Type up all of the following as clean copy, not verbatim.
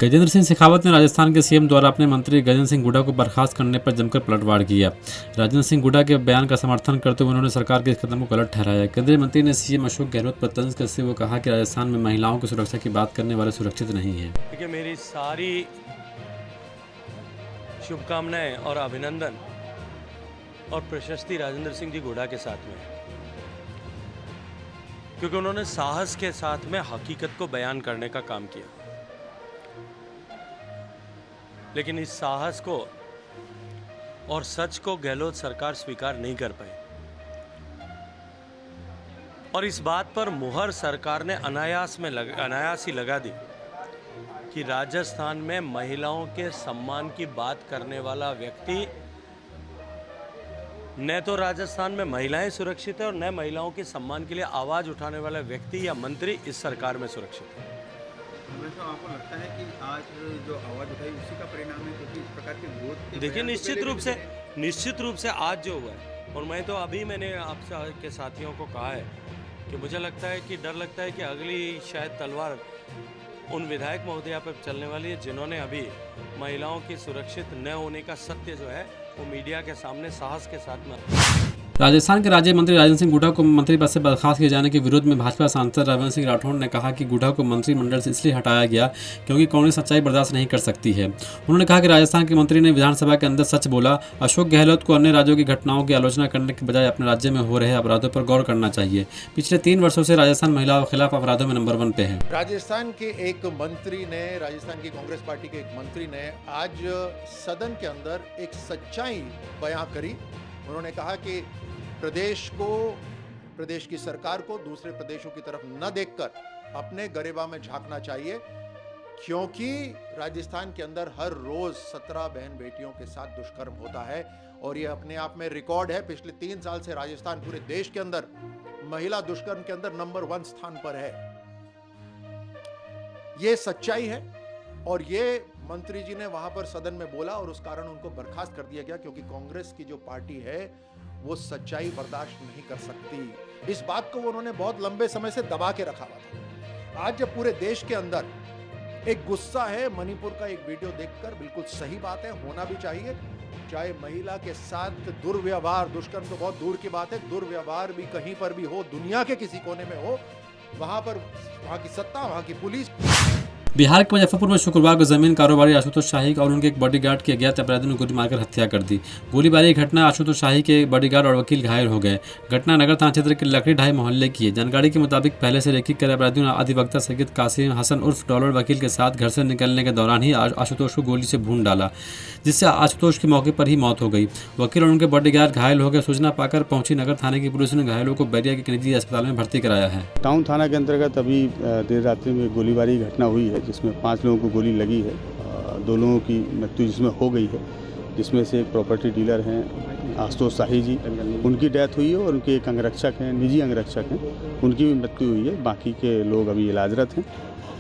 गजेंद्र सिंह शेखावत ने राजस्थान के सीएम द्वारा अपने मंत्री गजेंद्र सिंह हुड्डा को बर्खास्त करने पर जमकर पलटवार किया। राजेंद्र सिंह हुड्डा के बयान का समर्थन करते हुए उन्होंने सरकार के इस कदम को गलत ठहराया। केंद्रीय मंत्री ने सीएम अशोक गहलोत पर तंज कसते हुए कहा कि राजस्थान में महिलाओं की सुरक्षा की बात करने वाले सुरक्षित नहीं है। देखिए, मेरी सारी शुभकामनाएं और अभिनंदन और प्रशस्ति राजेंद्र सिंह जी हुड्डा के साथ में है, क्योंकि उन्होंने साहस के साथ में हकीकत को बयान करने का काम किया। लेकिन इस साहस को और सच को गहलोत सरकार स्वीकार नहीं कर पाई और इस बात पर मुहर सरकार ने अनायास ही लगा दी कि राजस्थान में महिलाओं के सम्मान की बात करने वाला व्यक्ति न तो राजस्थान में महिलाएं सुरक्षित है और न महिलाओं के सम्मान के लिए आवाज उठाने वाला व्यक्ति या मंत्री इस सरकार में सुरक्षित है। आपको लगता है कि आज जो आवाज उठाई उसी का परिणाम है, क्योंकि इस प्रकार के विरोध देखिए, निश्चित रूप से आज जो हुआ है, और मैं तो अभी मैंने आपके साथियों को कहा है कि मुझे लगता है कि डर लगता है कि अगली शायद तलवार उन विधायक महोदया पर चलने वाली है जिन्होंने अभी महिलाओं की सुरक्षित न होने का सत्य जो है वो मीडिया के सामने साहस के साथ में। राजस्थान के राज्य मंत्री राजेंद्र सिंह हुड्डा को मंत्री पद से बर्खास्त किए जाने के विरोध में भाजपा सांसद रविंद्र सिंह राठौड़ ने कहा कि हुड्डा को मंत्रिमंडल से इसलिए हटाया गया क्योंकि कांग्रेस सच्चाई बर्दाश्त नहीं कर सकती है। उन्होंने कहा कि राजस्थान के मंत्री ने विधानसभा के अंदर सच बोला। अशोक गहलोत को अन्य राज्यों की घटनाओं की आलोचना करने के बजाय अपने राज्य में हो रहे अपराधों पर गौर करना चाहिए। पिछले 3 वर्षों से राजस्थान महिलाओं के खिलाफ अपराधों में नंबर 1 पे है। राजस्थान के एक मंत्री ने, राजस्थान की कांग्रेस पार्टी के एक मंत्री ने आज सदन के अंदर एक सच्चाई बयां करी। उन्होंने कहा कि प्रदेश की सरकार को दूसरे प्रदेशों की तरफ न देखकर अपने गरेबा में झांकना चाहिए, क्योंकि राजस्थान के अंदर हर रोज 17 बहन बेटियों के साथ दुष्कर्म होता है और यह अपने आप में रिकॉर्ड है। पिछले 3 साल से राजस्थान पूरे देश के अंदर महिला दुष्कर्म के अंदर नंबर 1 स्थान पर है। यह सच्चाई है और ये मंत्री जी ने वहां पर सदन में बोला और उस कारण उनको बर्खास्त कर दिया गया, क्योंकि कांग्रेस की जो पार्टी है वो सच्चाई बर्दाश्त नहीं कर सकती। इस बात को उन्होंने बहुत लंबे समय से दबा के रखा हुआ था। आज जब पूरे देश के अंदर एक गुस्सा है, मणिपुर का एक वीडियो देखकर, बिल्कुल सही बात है, होना भी चाहिए। चाहे महिला के साथ दुर्व्यवहार, दुष्कर्म तो बहुत दूर की बात है, दुर्व्यवहार भी कहीं पर भी हो, दुनिया के किसी कोने में हो, वहां की सत्ता, वहां की पुलिस। बिहार के मुजफ्फरपुर में शुक्रवार को जमीन कारोबारी आशुतोष शाही और उनके एक बॉडीगार्ड की अज्ञात अपराधियों ने गोली मारकर हत्या कर दी। गोलीबारी की घटना आशुतोष शाही के बॉडीगार्ड और वकील घायल हो गए। घटना नगर थाना क्षेत्र के लकड़ी ढाई मोहल्ले की है। जानकारी के मुताबिक पहले से रेकी कर अपराधियों ने अधिवक्ता सैयद कासिम हसन उर्फ डॉलर वकील के साथ घर से निकलने के दौरान ही आशुतोष को गोली से भून डाला, जिससे आशुतोष की मौके पर ही मौत हो गई। वकील और उनके बॉडीगार्ड घायल हो गए। सूचना पाकर पहुंची नगर थाने की पुलिस ने घायलों को बैरिया के निजी अस्पताल में भर्ती कराया है। टाउन थाना के अंतर्गत अभी देर रात्रि में गोलीबारी घटना हुई है, जिसमें 5 लोगों को गोली लगी है। 2 लोगों की मृत्यु जिसमें हो गई है, जिसमें से एक प्रॉपर्टी डीलर हैं आशुतोष शाही जी, उनकी डेथ हुई है और उनके एक अंगरक्षक हैं, निजी अंगरक्षक हैं, उनकी भी मृत्यु हुई है। बाकी के लोग अभी इलाजरत हैं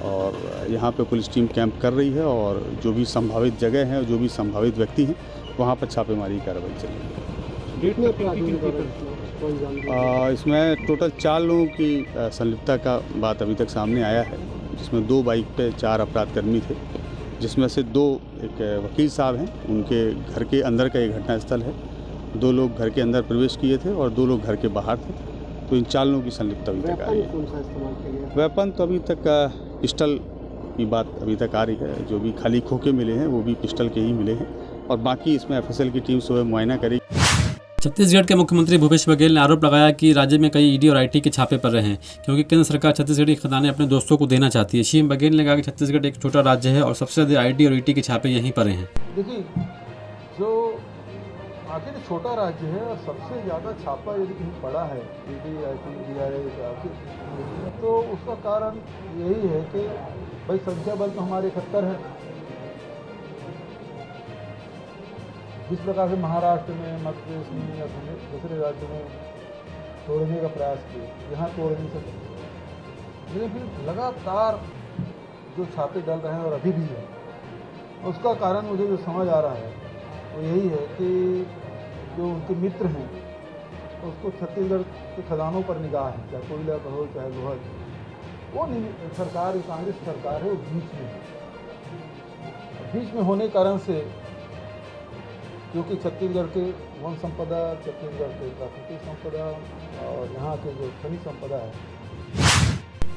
और यहाँ पे पुलिस टीम कैंप कर रही है और जो भी संभावित जगह हैं और जो भी संभावित व्यक्ति हैं वहाँ पर छापेमारी कार्रवाई चल रही है। इसमें टोटल 4 लोगों की संलिप्तता का बात अभी तक सामने आया है, जिसमें 2 बाइक पे 4 अपराधकर्मी थे, जिसमें से 2 एक वकील साहब हैं, उनके घर के अंदर का एक घटनास्थल है। 2 लोग घर के अंदर प्रवेश किए थे और 2 लोग घर के बाहर थे। तो इन 4 लोगों की संलिप्तता अभी तक आ रही है। वेपन तो अभी तक पिस्टल की बात अभी तक आ रही है। जो भी खाली खोखे मिले हैं वो भी पिस्टल के ही मिले हैं और बाकी इसमें FSL की टीम सुबह मुआयना करेगी। छत्तीसगढ़ के मुख्यमंत्री भूपेश बघेल ने आरोप लगाया कि राज्य में कई ईडी और आईटी के छापे पड़ रहे हैं, क्योंकि केंद्र सरकार छत्तीसगढ़ी खदानें अपने दोस्तों को देना चाहती है। सीएम बघेल ने कहा कि छत्तीसगढ़ एक छोटा राज्य है और सबसे ज्यादा आईटी और ईटी के छापे यहीं पड़े हैं। देखिए, जो आखिर छोटा राज्य है और सबसे ज़्यादा छापा यदि कहीं पड़ा है ईडी, आईटी, DRA, तो उसका कारण यही है कि भाई संख्या बल तो हमारे 71 है। जिस प्रकार से महाराष्ट्र में, मध्य प्रदेश में या दूसरे राज्यों में तोड़ने का प्रयास किए, यहाँ तोड़ नहीं सकते। लेकिन फिर लगातार जो छापे डल रहे हैं और अभी भी है, उसका कारण मुझे जो समझ आ रहा है वो यही है कि जो उनके मित्र हैं उसको छत्तीसगढ़ के खजानों पर निगाह है, चाहे कोयला का हो चाहे लोहा, वो नहीं। सरकार, कांग्रेस सरकार है, वो बीच में है। बीच में होने के कारण से, क्योंकि छत्तीसगढ़ के वन संपदा, छत्तीसगढ़ के प्राकृतिक संपदा और यहाँ के जो खनिज संपदा है,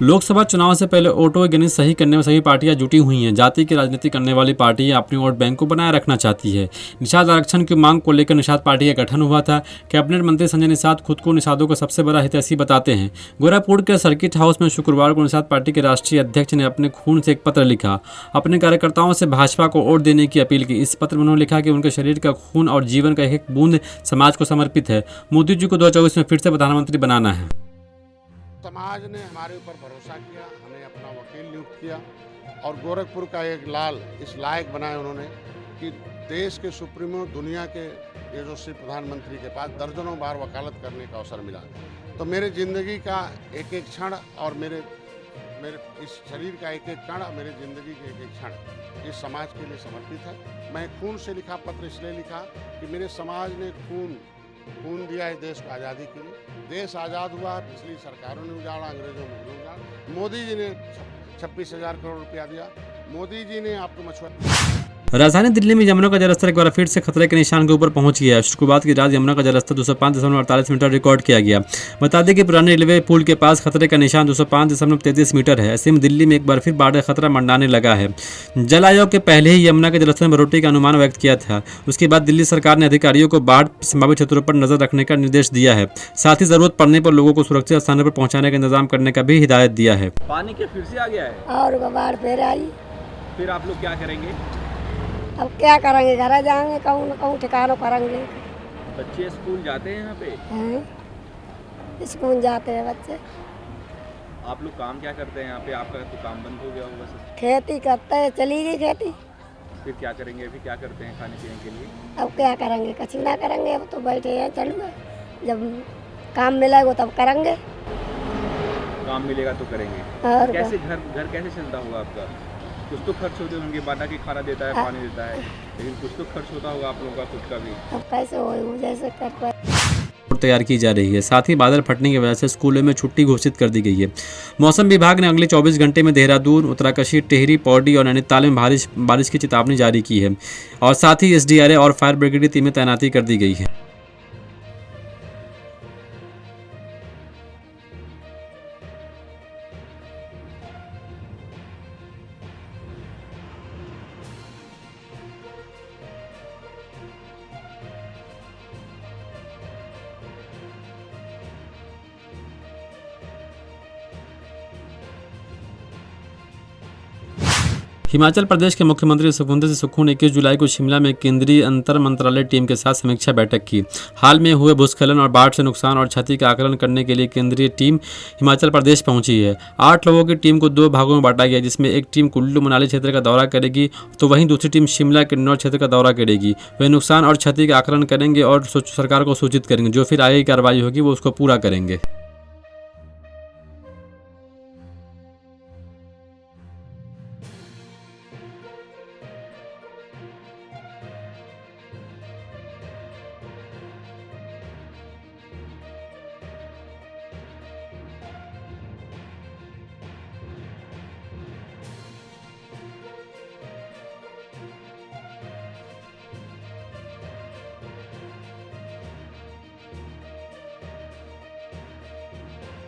लोकसभा चुनाव से पहले वोटों की गिनती सही करने में सभी पार्टियां जुटी हुई हैं। जाति की राजनीति करने वाली पार्टियां अपनी वोट बैंक को बनाए रखना चाहती है। निषाद आरक्षण की मांग को लेकर निषाद पार्टी का गठन हुआ था। कैबिनेट मंत्री संजय निषाद खुद को निषादों का सबसे बड़ा हितैषी बताते हैं। गोरखपुर के सर्किट हाउस में शुक्रवार को निषाद पार्टी के राष्ट्रीय अध्यक्ष ने अपने खून से एक पत्र लिखा। अपने कार्यकर्ताओं से भाजपा को वोट देने की अपील की। इस पत्र में उन्होंने लिखा कि उनके शरीर का खून और जीवन का एक बूंद समाज को समर्पित है। मोदी जी को 2024 में फिर से प्रधानमंत्री बनाना है। समाज ने हमारे ऊपर भरोसा किया, हमें अपना वकील नियुक्त किया और गोरखपुर का एक लाल इस लायक बनाए उन्होंने कि देश के सुप्रीमो, दुनिया के यशस्वी प्रधानमंत्री के पास दर्जनों बार वकालत करने का अवसर मिला। तो मेरे ज़िंदगी का एक एक क्षण और मेरे इस शरीर का एक एक कण, मेरे ज़िंदगी के एक एक क्षण इस समाज के लिए समर्पित है। मैं खून से लिखा पत्र इसलिए लिखा कि मेरे समाज ने खून दिया है देश को आज़ादी के लिए। देश आज़ाद हुआ, पिछली सरकारों ने उजाड़ा, अंग्रेजों ने उजाड़ा। मोदी जी ने 26,000 करोड़ रुपया दिया। मोदी जी ने आपको मछुआरा। राजधानी दिल्ली में यमुना का जलस्तर एक बार फिर से खतरे के निशान के ऊपर पहुंच गया है। शुक्रवार की रात यमुना का जलस्तर 205.48 मीटर रिकॉर्ड किया गया। बता दें कि पुराने रेलवे पुल के पास खतरे का निशान 205.33 मीटर है। ऐसे में दिल्ली में एक बार फिर बाढ़ का खतरा मंडराने लगा है। जल आयोग के पहले ही यमुना के जलस्तर में बढ़ोतरी का अनुमान व्यक्त किया था। उसके बाद दिल्ली सरकार ने अधिकारियों को बाढ़ संभावित क्षेत्रों पर नजर रखने का निर्देश दिया है। साथ ही जरूरत पड़ने पर लोगों को सुरक्षित स्थानों पर पहुंचाने का इंतजाम करने का भी हिदायत दिया है। पानी के फिर से आ गया है और बाढ़ फिर आई। फिर आप लोग क्या करेंगे? अब क्या करेंगे, घर जाएंगे, कहूँ न कहूँ ठिकानों करेंगे। बच्चे स्कूल जाते हैं यहाँ पे? हैं, स्कूल जाते हैं बच्चे। आप लोग काम क्या करते हैं यहाँ पे? आपका तो काम बंद हो गया होगा सब। खेती करते हैं, चली गई खेती। फिर क्या करेंगे? अभी क्या करते हैं खाने पीने के लिए? अब क्या करेंगे, कुछ ना करेंगे। अब तो बैठे हैं, चलूँगा। जब काम मिलेगा तब करेंगे। काम मिलेगा तो करेंगे। और कैसे घर कैसे चलता होगा आपका? कुछ तो खर्च होते होंगे, बाटा की खाना देता है, पानी देता है, लेकिन कुछ तो खर्च होता होगा आप लोगों का खुद का भी। अब कैसे हो, जैसे कर तैयार की जा रही है। साथ ही बादल फटने की वजह से स्कूलों में छुट्टी घोषित कर दी गई है। मौसम विभाग ने अगले 24 घंटे में देहरादून, उत्तराकाशी, टिहरी, पौड़ी और नैनीताल में बारिश की चेतावनी जारी की है और साथ ही SDRA और फायर ब्रिगेड की टीमें तैनाती कर दी गई है। हिमाचल प्रदेश के मुख्यमंत्री सुखविंदर सिंह सुक्खू ने 21 जुलाई को शिमला में केंद्रीय अंतर मंत्रालय टीम के साथ समीक्षा बैठक की। हाल में हुए भूस्खलन और बाढ़ से नुकसान और क्षति का आकलन करने के लिए केंद्रीय टीम हिमाचल प्रदेश पहुंची है। 8 लोगों की टीम को 2 भागों में बांटा गया, जिसमें एक टीम कुल्लू मनाली क्षेत्र का दौरा करेगी तो वहीं दूसरी टीम शिमला किन्नौर क्षेत्र का दौरा करेगी। वे नुकसान और क्षति का आकलन करेंगे और सरकार को सूचित करेंगे। जो फिर आगे की कार्रवाई होगी वो उसको पूरा करेंगे।